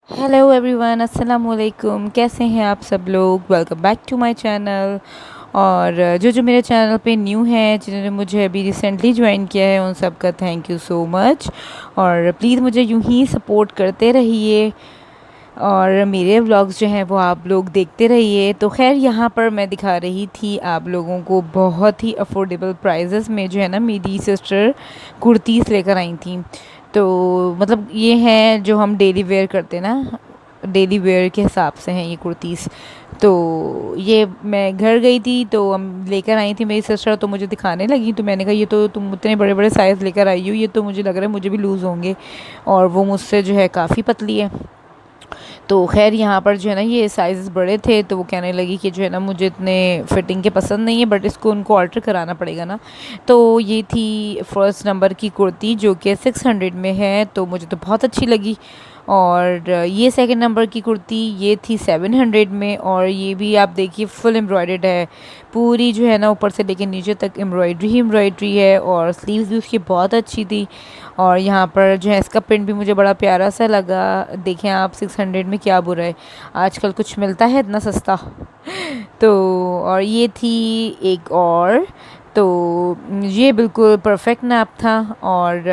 Hello everyone, अस्सलाम वालेकुम। कैसे हैं आप सब लोग? Welcome back to my channel. और जो जो मेरे चैनल पे न्यू हैं, जिन्होंने मुझे अभी रिसेंटली ज्वाइन किया है, उन सब का थैंक यू सो मच। और प्लीज़ मुझे यूं ही सपोर्ट करते रहिए और मेरे व्लॉग्स जो हैं वो आप लोग देखते रहिए। तो खैर, यहाँ पर मैं दिखा रही थी आप लोगों को बहुत ही अफोर्डेबल प्राइजेस में जो है ना, मेरी सिस्टर कुर्तीज़ लेकर आई थी। तो मतलब ये हैं जो हम डेली वेयर करते हैं ना, डेली वेयर के हिसाब से हैं ये कुर्तीज़। तो ये मैं घर गई थी तो हम लेकर आई थी मेरी सिस्टर, तो मुझे दिखाने लगी। तो मैंने कहा ये तो तुम इतने बड़े बड़े साइज़ लेकर आई हो, ये तो मुझे लग रहा है मुझे भी लूज़ होंगे, और वो मुझसे जो है काफ़ी पतली है। तो खैर, यहाँ पर जो है ना ये साइज़ बड़े थे, तो वो कहने लगी कि जो है ना मुझे इतने फिटिंग के पसंद नहीं है, बट इसको उनको ऑल्टर कराना पड़ेगा ना। तो ये थी फर्स्ट नंबर की कुर्ती जो कि 600 में है, तो मुझे तो बहुत अच्छी लगी। और ये सेकंड नंबर की कुर्ती ये थी 700 में, और ये भी आप देखिए फुल एम्ब्रॉयडर्ड है, पूरी जो है ना ऊपर से लेके नीचे तक एम्ब्रॉयडरी ही एम्ब्रॉयडरी है, और स्लीव्स भी उसकी बहुत अच्छी थी। और यहाँ पर जो है इसका प्रिंट भी मुझे बड़ा प्यारा सा लगा। देखें आप, 600 में क्या बुरा है, आजकल कुछ मिलता है इतना सस्ता। तो और ये थी एक और, तो ये बिल्कुल परफेक्ट नाप था, और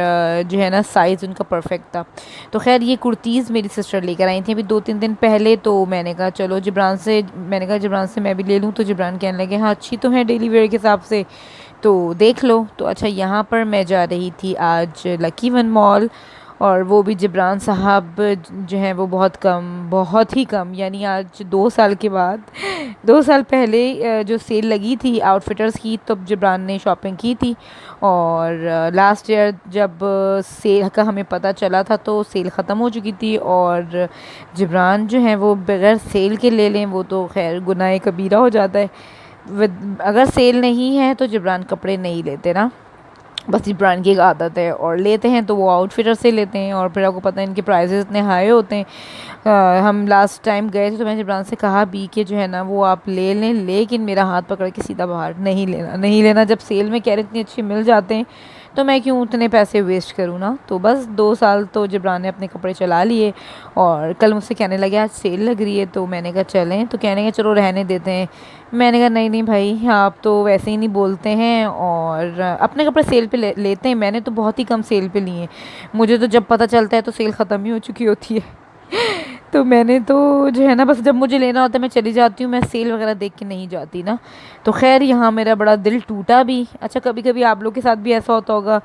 जो है ना साइज़ उनका परफेक्ट था। तो खैर, ये कुर्तीज़ मेरी सिस्टर लेकर आई थी अभी 2-3 दिन पहले। तो मैंने कहा चलो जिब्रान से, मैंने कहा जिब्रान से मैं भी ले लूँ। तो जिब्रान कहने लगे हाँ अच्छी तो है डेली वेयर के हिसाब से, तो देख लो। तो अच्छा, यहाँ पर मैं जा रही थी आज लकी वन मॉल, और वो भी जिब्रान साहब जो हैं वो बहुत ही कम, यानी आज 2 साल के बाद 2 साल पहले जो सेल लगी थी आउटफिटर्स की, तब जिब्रान ने शॉपिंग की थी। और लास्ट ईयर जब सेल का हमें पता चला था तो सेल ख़त्म हो चुकी थी, और जिब्रान जो हैं वो बगैर सेल के ले लें वो तो खैर गुनाह कबीरा हो जाता है। अगर सेल नहीं है तो जिब्रान कपड़े नहीं लेते ना, बस जिब्रान की एक आदत है। और लेते हैं तो वो आउटफिटर से लेते हैं, और फिर आपको पता है इनके प्राइसेस इतने हाई होते हैं। हम लास्ट टाइम गए थे तो मैंने जिब्रान से कहा भी कि जो है ना वो आप ले लें, लेकिन मेरा हाथ पकड़ के सीधा बाहर नहीं लेना, नहीं लेना। जब सेल में कह रहे इतने अच्छे मिल जाते हैं तो मैं क्यों उतने पैसे वेस्ट करूँ ना। तो बस 2 साल तो जिब्रान ने अपने कपड़े चला लिए, और कल मुझसे कहने लगे आज सेल लग रही है, तो मैंने कहा चलें, तो कहने का चलो रहने देते हैं। मैंने कहा नहीं नहीं भाई, आप तो वैसे ही नहीं बोलते हैं, और अपने कपड़े सेल पे लेते हैं। मैंने तो बहुत ही कम सेल पे लिए हैं, मुझे तो जब पता चलता है तो सेल ख़त्म ही हो चुकी होती है। तो मैंने तो जो है ना, बस जब मुझे लेना होता है मैं चली जाती हूँ, मैं सेल वगैरह देख के नहीं जाती ना। तो खैर, यहाँ मेरा बड़ा दिल टूटा भी। अच्छा, कभी कभी आप लोग के साथ भी ऐसा होता होगा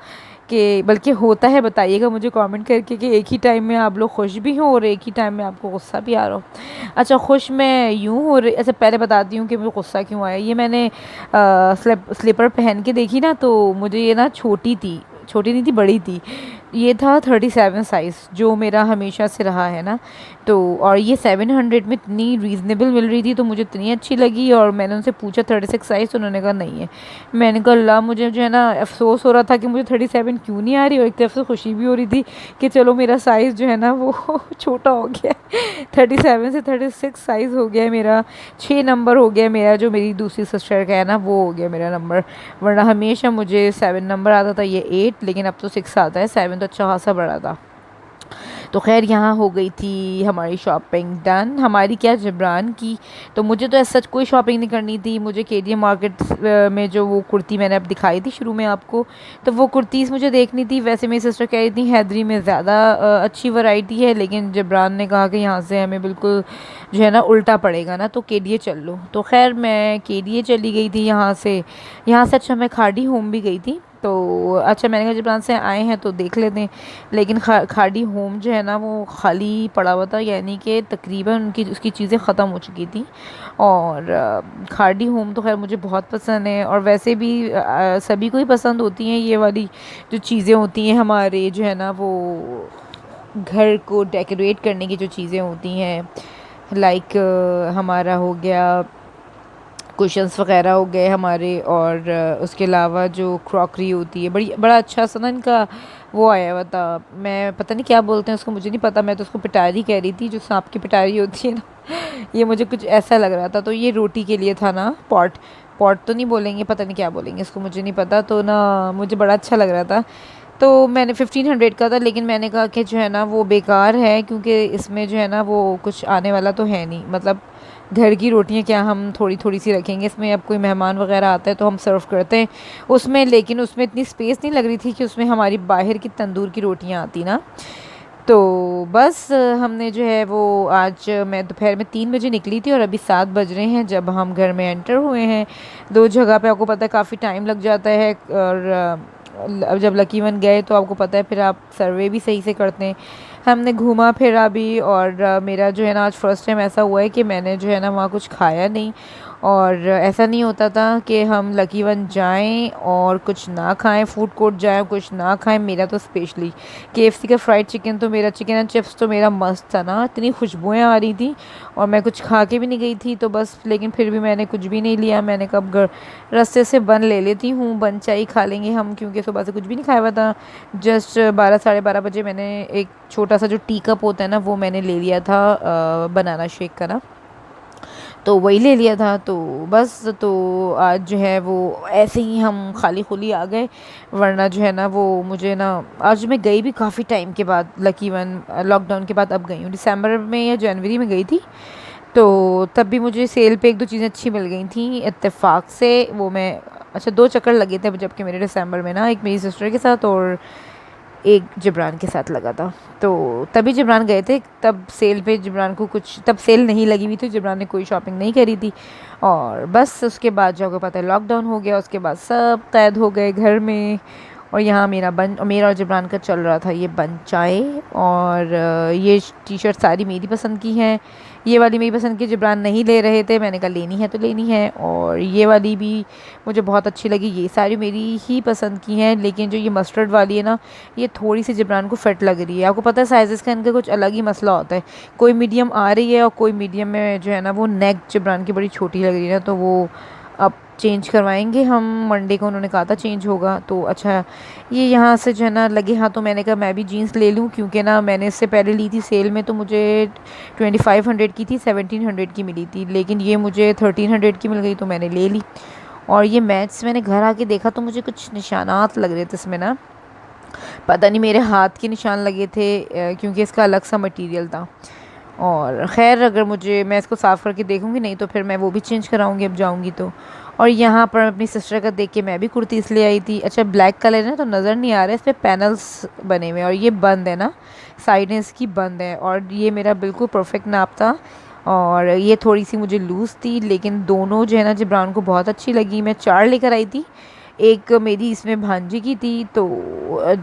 कि, बल्कि होता है, बताइएगा मुझे कमेंट करके कि एक ही टाइम में आप लोग खुश भी हो और एक ही टाइम में आपको गुस्सा भी आ रहा हो। अच्छा, खुश मैं यूँ हो रही, अच्छा पहले बताती हूँ कि मुझे गुस्सा क्यों आया। ये मैंने स्लीपर पहन के देखी ना, तो मुझे ये ना छोटी थी, छोटी नहीं थी, बड़ी थी। ये था 37 साइज़, जो मेरा हमेशा से रहा है ना। तो और ये 700 में इतनी रीज़नेबल मिल रही थी, तो मुझे इतनी अच्छी लगी। और मैंने उनसे पूछा 36 साइज़, तो उन्होंने कहा नहीं है। मैंने कहा अल्लाह, मुझे जो है ना अफसोस हो रहा था कि मुझे 37 क्यों नहीं आ रही, और एक तरफ से खुशी भी हो रही थी कि चलो मेरा साइज़ जो है ना वो छोटा हो गया। 37 से 36 साइज़ हो गया है मेरा, 6 नंबर हो गया मेरा, जो मेरी दूसरी सिस्टर का है ना वो हो गया मेरा नंबर। वरना हमेशा मुझे 7 नंबर आता था, ये 8, लेकिन अब तो 6 आता है। 7 तो अच्छा खासा बड़ा था। तो खैर, यहाँ हो गई थी हमारी शॉपिंग डन, हमारी क्या, जिब्रान की। तो मुझे तो ऐसा कोई शॉपिंग नहीं करनी थी। मुझे केडीएम मार्केट में जो वो कुर्ती मैंने अब दिखाई थी शुरू में आपको, तो वो कुर्तीज़ मुझे देखनी थी। वैसे मेरी सिस्टर कह रही थी हैदरी में ज़्यादा अच्छी वैरायटी है, लेकिन जिब्रान ने कहा कि यहाँ से हमें बिल्कुल जो है ना उल्टा पड़ेगा ना, तो केडीए चल लो। तो खैर, मैं केडीए चली गई थी यहाँ से अच्छा मैं खाड़ी होम भी गई थी। तो अच्छा, मैंने कहा जिब्रान से आए हैं तो देख लेते हैं, लेकिन खाड़ी होम जो है ना वो खाली पड़ा हुआ था, यानी कि तकरीबन उनकी उसकी चीज़ें ख़त्म हो चुकी थी। और खाड़ी होम तो खैर मुझे बहुत पसंद है, और वैसे भी सभी को ही पसंद होती हैं ये वाली जो चीज़ें होती हैं हमारे जो है ना वो घर को डेकोरेट करने की जो चीज़ें होती हैं, लाइक हमारा हो गया कुशन्स वगैरह हो गए हमारे, और उसके अलावा जो क्रॉकरी होती है, बड़ा अच्छा सा ना इनका वो आया हुआ था। मैं पता नहीं क्या बोलते हैं उसको, मुझे नहीं पता, मैं तो उसको पिटारी कह रही थी, जो सांप की पिटारी होती है ना। ये मुझे कुछ ऐसा लग रहा था। तो ये रोटी के लिए था ना, पॉट पॉट तो नहीं बोलेंगे, पता नहीं क्या बोलेंगे इसको, मुझे नहीं पता। तो ना मुझे बड़ा अच्छा लग रहा था। तो मैंने 1500 का था, लेकिन मैंने कहा कि जो है ना वो बेकार है, क्योंकि इसमें जो है ना वो कुछ आने वाला तो है नहीं, मतलब घर की रोटियां क्या हम थोड़ी थोड़ी सी रखेंगे इसमें, अब कोई मेहमान वगैरह आता है तो हम सर्व करते हैं उसमें, लेकिन उसमें इतनी स्पेस नहीं लग रही थी कि उसमें हमारी बाहर की तंदूर की रोटियां आती ना। तो बस हमने जो है वो आज मैं दोपहर में 3 बजे निकली थी और अभी 7 बज रहे हैं जब हम घर में एंटर हुए हैं। दो जगह पे आपको पता है काफ़ी टाइम लग जाता है, और अब जब लकी वन गए तो आपको पता है फिर आप सर्वे भी सही से करते हैं। हमने घूमा फिरा भी, और मेरा जो है ना आज फर्स्ट टाइम ऐसा हुआ है कि मैंने जो है ना वहाँ कुछ खाया नहीं। और ऐसा नहीं होता था कि हम लकी वन जाएं और कुछ ना खाएं, फूड कोर्ट जाएं कुछ ना खाएं। मेरा तो स्पेशली केएफसी का फ्राइड चिकन, तो मेरा चिकन एंड चिप्स तो मेरा मस्त था ना, इतनी खुशबुएं आ रही थी। और मैं कुछ खा के भी नहीं गई थी तो बस, लेकिन फिर भी मैंने कुछ भी नहीं लिया। मैंने कब घर रास्ते से बन ले लेती हूँ, बन चाय खा लेंगे हम, क्योंकि सुबह से कुछ भी नहीं खाया हुआ था। जस्ट 12 साढ़े 12 बजे मैंने एक छोटा सा जो टी कप होता है ना वो मैंने ले लिया था, बनाना शेक का ना, तो वही ले लिया था। तो बस, तो आज जो है वो ऐसे ही हम खाली खुली आ गए, वरना जो है ना वो मुझे ना, आज मैं गई भी काफ़ी टाइम के बाद, लकी वन लॉकडाउन के बाद अब गई हूँ, दिसंबर में या जनवरी में गई थी। तो तब भी मुझे सेल पे एक दो चीज़ें अच्छी मिल गई थी इत्तेफाक से, वो मैं, अच्छा 2 चक्कर लगे थे जबकि मेरे दिसंबर में ना, एक मेरी सिस्टर के साथ और एक जिब्रान के साथ लगा था। तो तभी जिब्रान गए थे, तब सेल पे जिब्रान को कुछ, तब सेल नहीं लगी हुई थी, जिब्रान ने कोई शॉपिंग नहीं करी थी। और बस उसके बाद जो आपको पता है लॉकडाउन हो गया, उसके बाद सब कैद हो गए घर में। और यहाँ मेरा और जिब्रान का चल रहा था ये बन चाय। और ये टी शर्ट सारी मेरी पसंद की हैं, ये वाली मेरी पसंद की, जिब्रान नहीं ले रहे थे, मैंने कहा लेनी है तो लेनी है। और ये वाली भी मुझे बहुत अच्छी लगी, ये सारी मेरी ही पसंद की हैं। लेकिन जो ये मस्टर्ड वाली है ना, ये थोड़ी सी जिब्रान को फिट लग रही है। आपको पता है साइज़ का इनका कुछ अलग ही मसला होता है, कोई मीडियम आ रही है और कोई मीडियम में जो है ना वो नेक जिब्रान की बड़ी छोटी लग रही है ना, तो वो अब चेंज करवाएंगे हम मंडे को, उन्होंने कहा था चेंज होगा। तो अच्छा, ये यहाँ से जो है ना लगे हाँ, तो मैंने कहा मैं भी जीन्स ले लूँ, क्योंकि ना मैंने इससे पहले ली थी सेल में तो मुझे 2500 की थी, 1700 की मिली थी, लेकिन ये मुझे 1300 की मिल गई तो मैंने ले ली। और ये मैच मैंने घर आके देखा तो मुझे कुछ निशानात लग रहे थे इसमें ना, पता नहीं मेरे हाथ के निशान लगे थे, क्योंकि इसका अलग सा मटेरियल था। और ख़ैर अगर मुझे, मैं इसको साफ़ करके देखूँगी, नहीं तो फिर मैं वो भी चेंज कराऊँगी अब जाऊँगी तो। और यहाँ पर अपनी सिस्टर का देख के मैं भी कुर्ती इसलिए आई थी, अच्छा ब्लैक कलर है ना तो नज़र नहीं आ रहा है, इस पर पैनल्स बने हुए हैं और ये बंद है ना, साइडें इसकी बंद है। और ये मेरा बिल्कुल परफेक्ट नाप था, और ये थोड़ी सी मुझे लूज़ थी, लेकिन दोनों जो है ना जिब्रान को बहुत अच्छी लगी। मैं 4 लेकर आई थी, एक मेरी इसमें भांजी की थी, तो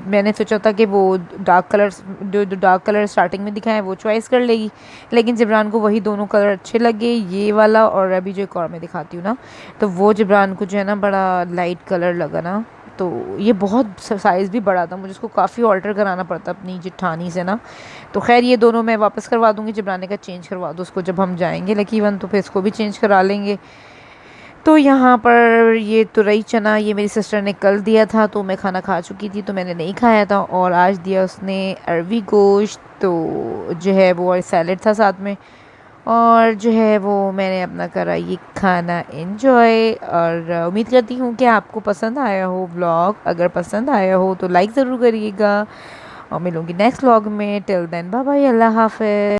मैंने सोचा था कि वो डार्क कलर्स, जो डार्क कलर स्टार्टिंग में दिखाए वो चॉइस कर लेगी, लेकिन जिब्रान को वही दोनों कलर अच्छे लगे, ये वाला और अभी जो एक और मैं दिखाती हूँ ना, तो वो जिब्रान को जो है ना बड़ा लाइट कलर लगा ना। तो ये बहुत साइज़ भी बड़ा था, मुझे उसको काफ़ी ऑल्टर कराना पड़ता अपनी जिठानी से ना। तो खैर ये दोनों मैं वापस करवा दूँगी, जिब्रान का चेंज करवा दो उसको, जब हम जाएंगे लकी वन तो फिर इसको भी चेंज करा लेंगे। तो यहाँ पर ये तुरई चना ये मेरी सिस्टर ने कल दिया था, तो मैं खाना खा चुकी थी तो मैंने नहीं खाया था, और आज दिया उसने अरवी गोश्त, तो जो है वो, और सैलेड था साथ में। और जो है वो मैंने अपना करा ये खाना एंजॉय, और उम्मीद करती हूँ कि आपको पसंद आया हो व्लॉग। अगर पसंद आया हो तो लाइक ज़रूर करिएगा, और मिलूँगी नेक्स्ट व्लॉग में। टिल देन बाय बाय, अल्लाह हाफ़िज़।